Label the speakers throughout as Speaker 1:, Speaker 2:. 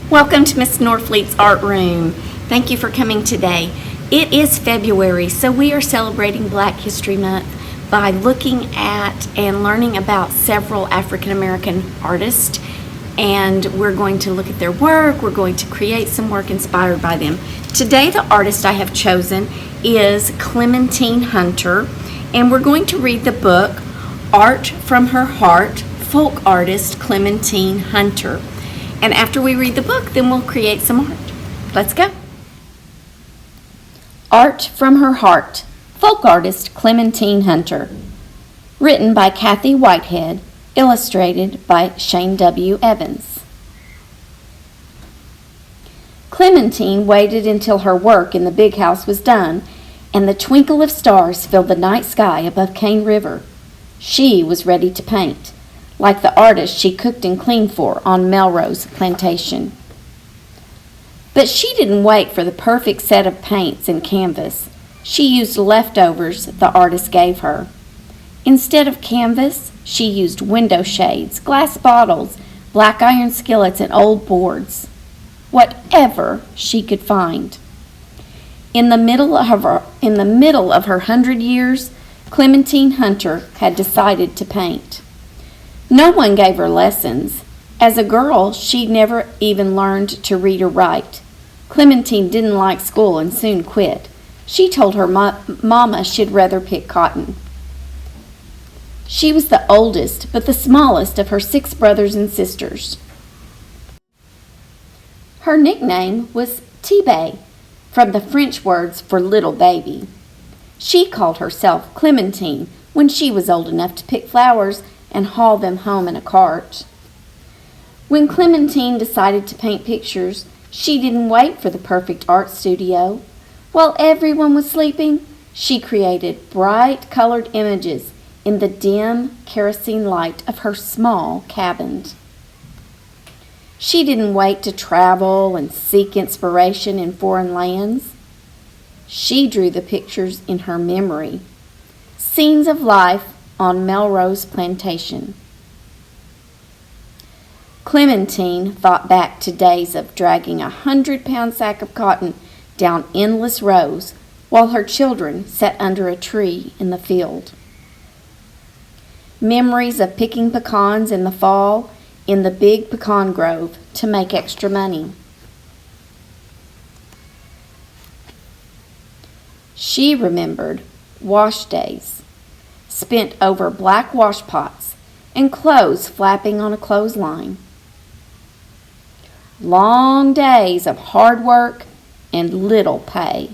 Speaker 1: Welcome to Miss Norfleet's Art Room. Thank you for coming today. It is February, so we are celebrating Black History Month by looking at and learning about several African American artists, and we're going to look at their work. We're going to create some work inspired by them. Today the artist I have chosen is Clementine Hunter, and we're going to read the book Art from Her Heart, folk artist Clementine Hunter. And after we read the book, then we'll create some art. Let's go. Art from Her Heart, folk artist Clementine Hunter. Written by Kathy Whitehead, illustrated by Shane W. Evans. Clementine waited until her work in the big house was done, and the twinkle of stars filled the night sky above Cane River. She was ready to paint, like the artist she cooked and cleaned for on Melrose Plantation. But she didn't wait for the perfect set of paints and canvas. She used leftovers the artist gave her. Instead of canvas, she used window shades, glass bottles, black iron skillets, and old boards. Whatever she could find. In the middle of her 100 years, Clementine Hunter had decided to paint. No one gave her lessons. As a girl, she'd never even learned to read or write. Clementine didn't like school and soon quit. She told her mama she'd rather pick cotton. She was the oldest, but the smallest of her 6 brothers and sisters. Her nickname was Tibé, from the French words for little baby. She called herself Clementine when she was old enough to pick flowers and haul them home in a cart. When Clementine decided to paint pictures, she didn't wait for the perfect art studio. While everyone was sleeping, she created bright colored images in the dim kerosene light of her small cabin. She didn't wait to travel and seek inspiration in foreign lands. She drew the pictures in her memory, scenes of life on Melrose Plantation. Clementine thought back to days of dragging a 100-pound sack of cotton down endless rows while her children sat under a tree in the field. Memories of picking pecans in the fall in the big pecan grove to make extra money. She remembered wash days spent over black wash pots and clothes flapping on a clothesline. Long days of hard work and little pay.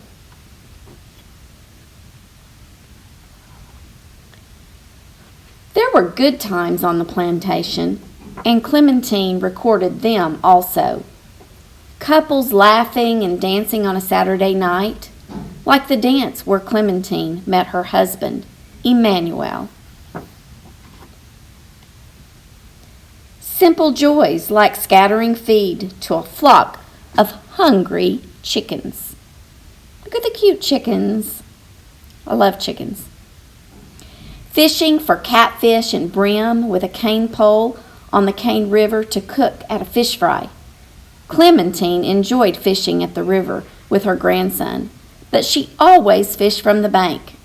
Speaker 1: There were good times on the plantation, and Clementine recorded them also. Couples laughing and dancing on a Saturday night, like the dance where Clementine met her husband, Emmanuel. Simple joys like scattering feed to a flock of hungry chickens. Look at the cute chickens. I love chickens. Fishing for catfish and brim with a cane pole on the Cane River to cook at a fish fry. Clementine enjoyed fishing at the river with her grandson, but she always fished from the bank.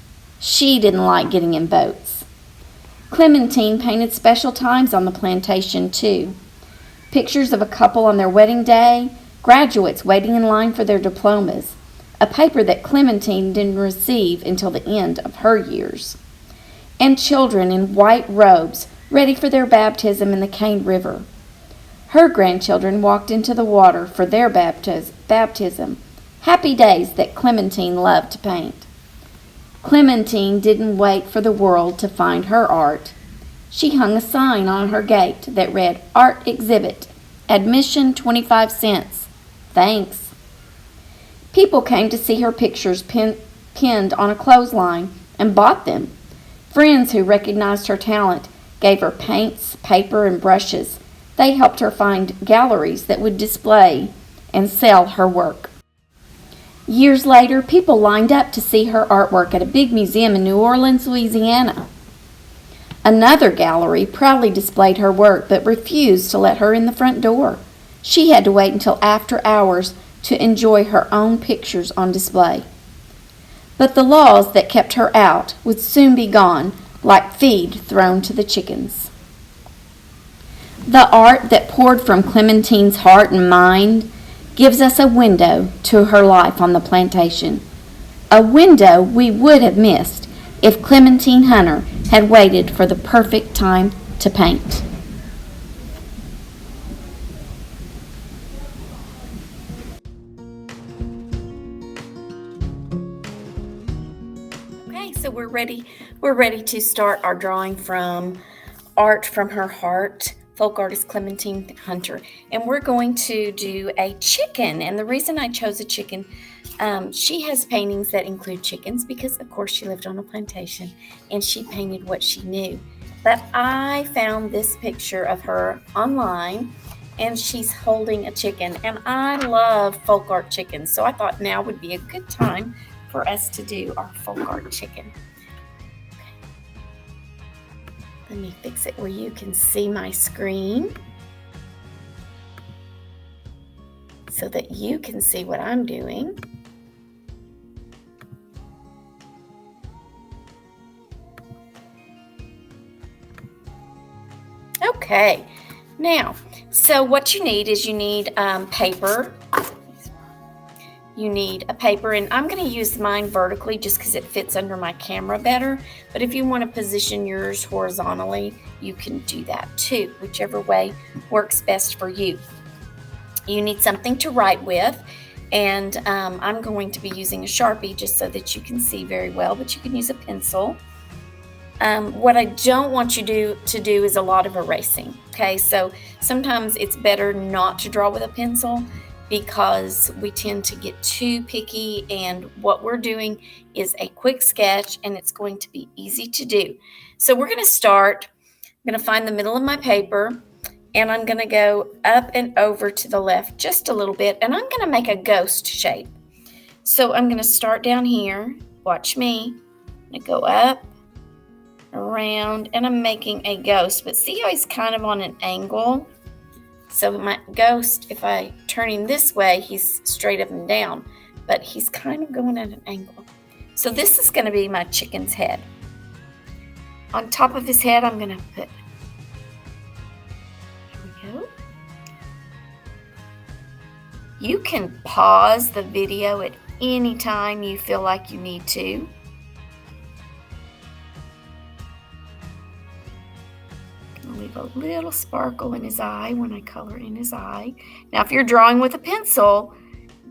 Speaker 1: She didn't like getting in boats. Clementine painted special times on the plantation, too. Pictures of a couple on their wedding day, graduates waiting in line for their diplomas, a paper that Clementine didn't receive until the end of her years, and children in white robes ready for their baptism in the Cane River. Her grandchildren walked into the water for their baptism. Happy days that Clementine loved to paint. Clementine didn't wait for the world to find her art. She hung a sign on her gate that read, "Art Exhibit, Admission 25 cents. Thanks." People came to see her pictures pinned on a clothesline and bought them. Friends who recognized her talent gave her paints, paper, and brushes. They helped her find galleries that would display and sell her work. Years later, people lined up to see her artwork at a big museum in New Orleans, Louisiana. Another gallery proudly displayed her work but refused to let her in the front door. She had to wait until after hours to enjoy her own pictures on display. But the laws that kept her out would soon be gone, like feed thrown to the chickens. The art that poured from Clementine's heart and mind gives us a window to her life on the plantation, a window we would have missed if Clementine Hunter had waited for the perfect time to paint. Okay, so we're ready to start our drawing from Art from Her Heart, folk artist Clementine Hunter. And we're going to do a chicken. And the reason I chose a chicken, she has paintings that include chickens because, of course, she lived on a plantation and she painted what she knew. But I found this picture of her online and she's holding a chicken. And I love folk art chickens. So I thought now would be a good time for us to do our folk art chicken. Let me fix it where you can see my screen so that you can see what I'm doing. Okay, now, so what you need is paper. You need a paper, and I'm going to use mine vertically just because it fits under my camera better. But if you want to position yours horizontally, you can do that too, whichever way works best for you. You need something to write with, and I'm going to be using a Sharpie just so that you can see very well, but you can use a pencil. What I don't want you to do is a lot of erasing, okay? So sometimes it's better not to draw with a pencil because we tend to get too picky, and what we're doing is a quick sketch and it's going to be easy to do. So we're going to start. I'm going to find the middle of my paper and I'm going to go up and over to the left just a little bit, and I'm going to make a ghost shape. So I'm going to start down here. Watch me. I'm going to go up, around, and I'm making a ghost, but see how he's kind of on an angle? So my ghost, if I turn him this way, he's straight up and down, but he's kind of going at an angle. So this is going to be my chicken's head. On top of his head, I'm going to put, here we go. You can pause the video at any time you feel like you need to. Leave a little sparkle in his eye when I color in his eye. Now, if you're drawing with a pencil,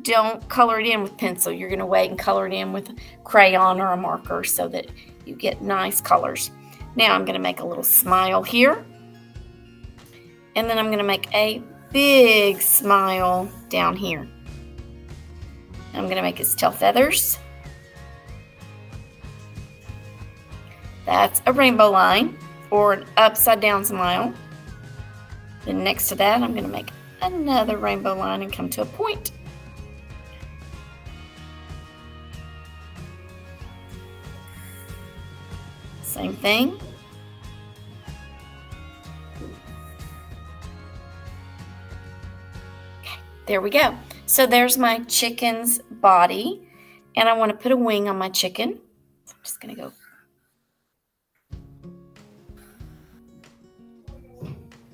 Speaker 1: don't color it in with pencil. You're going to wait and color it in with a crayon or a marker so that you get nice colors. Now, I'm going to make a little smile here. And then I'm going to make a big smile down here. I'm going to make his tail feathers. That's a rainbow line, or an upside down smile. Then next to that, I'm going to make another rainbow line and come to a point. Same thing. Okay, there we go. So there's my chicken's body, and I want to put a wing on my chicken. So I'm just going to go.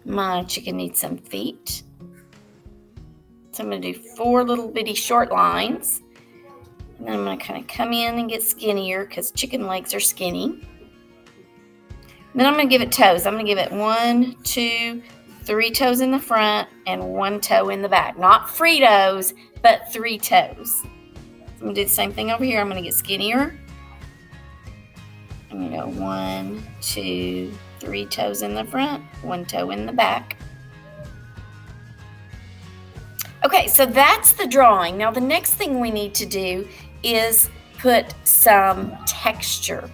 Speaker 1: My chicken needs some feet. So I'm going to do 4 little bitty short lines. And then I'm going to kind of come in and get skinnier because chicken legs are skinny. Then I'm going to give it toes. I'm going to give it 1, 2, 3 toes in the front and 1 toe in the back. Not Fritos, but 3 toes. So I'm going to do the same thing over here. I'm going to get skinnier. I'm going to go 1, 2, 3 toes in the front, 1 toe in the back. Okay, so that's the drawing. Now the next thing we need to do is put some texture.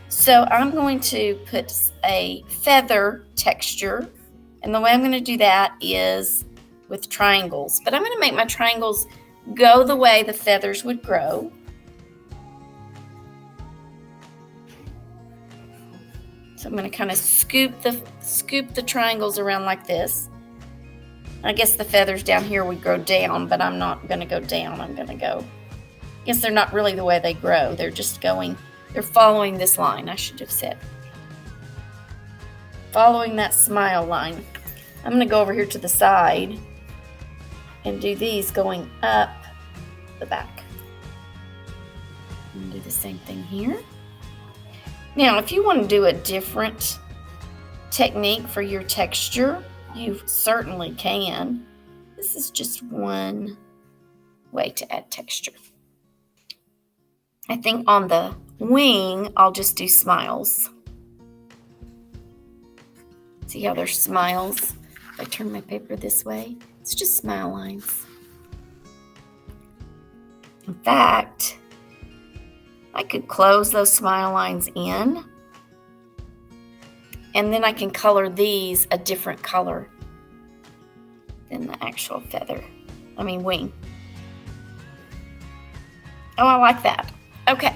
Speaker 1: So I'm going to put a feather texture, and the way I'm going to do that is with triangles. But I'm going to make my triangles go the way the feathers would grow. So I'm going to kind of scoop the triangles around like this. I guess the feathers down here would grow down, but I'm not going to go down. I'm going to go, I guess they're not really the way they grow. They're just going, they're following this line, I should have said. Following that smile line. I'm going to go over here to the side and do these going up the back. And do the same thing here. Now, if you want to do a different technique for your texture, you certainly can. This is just one way to add texture. I think on the wing, I'll just do smiles. See how there's smiles? If I turn my paper this way, it's just smile lines. In fact, I could close those smile lines in, and then I can color these a different color than the actual wing. Oh, I like that. Okay,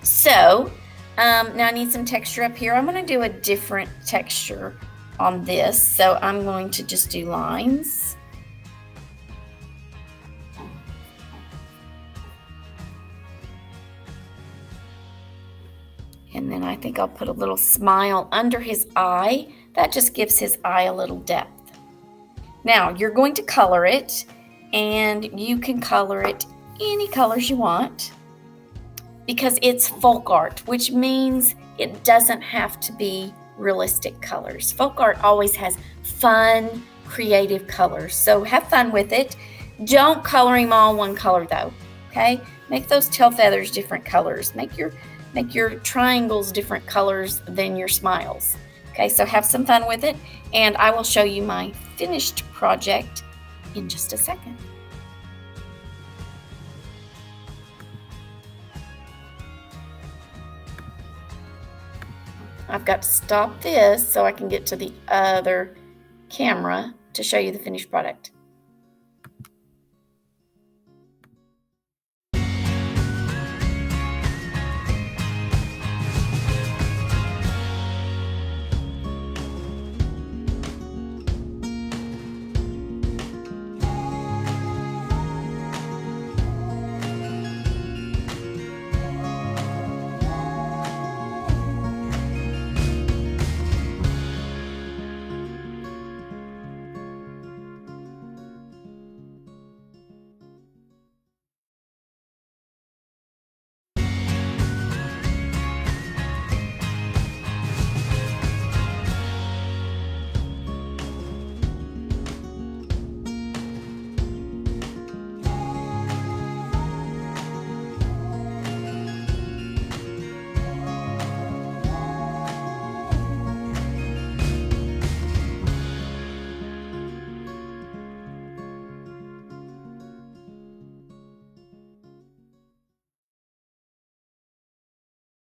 Speaker 1: so now I need some texture up here. I'm going to do a different texture on this, so I'm going to just do lines. And then I think I'll put a little smile under his eye. That just gives his eye a little depth. Now, you're going to color it, and you can color it any colors you want because it's folk art, which means it doesn't have to be realistic colors. Folk art always has fun, creative colors, so have fun with it. Don't color them all one color though, okay? Make those tail feathers different colors. Make your triangles different colors than your smiles. Okay, so have some fun with it, and I will show you my finished project in just a second. I've got to stop this so I can get to the other camera to show you the finished product.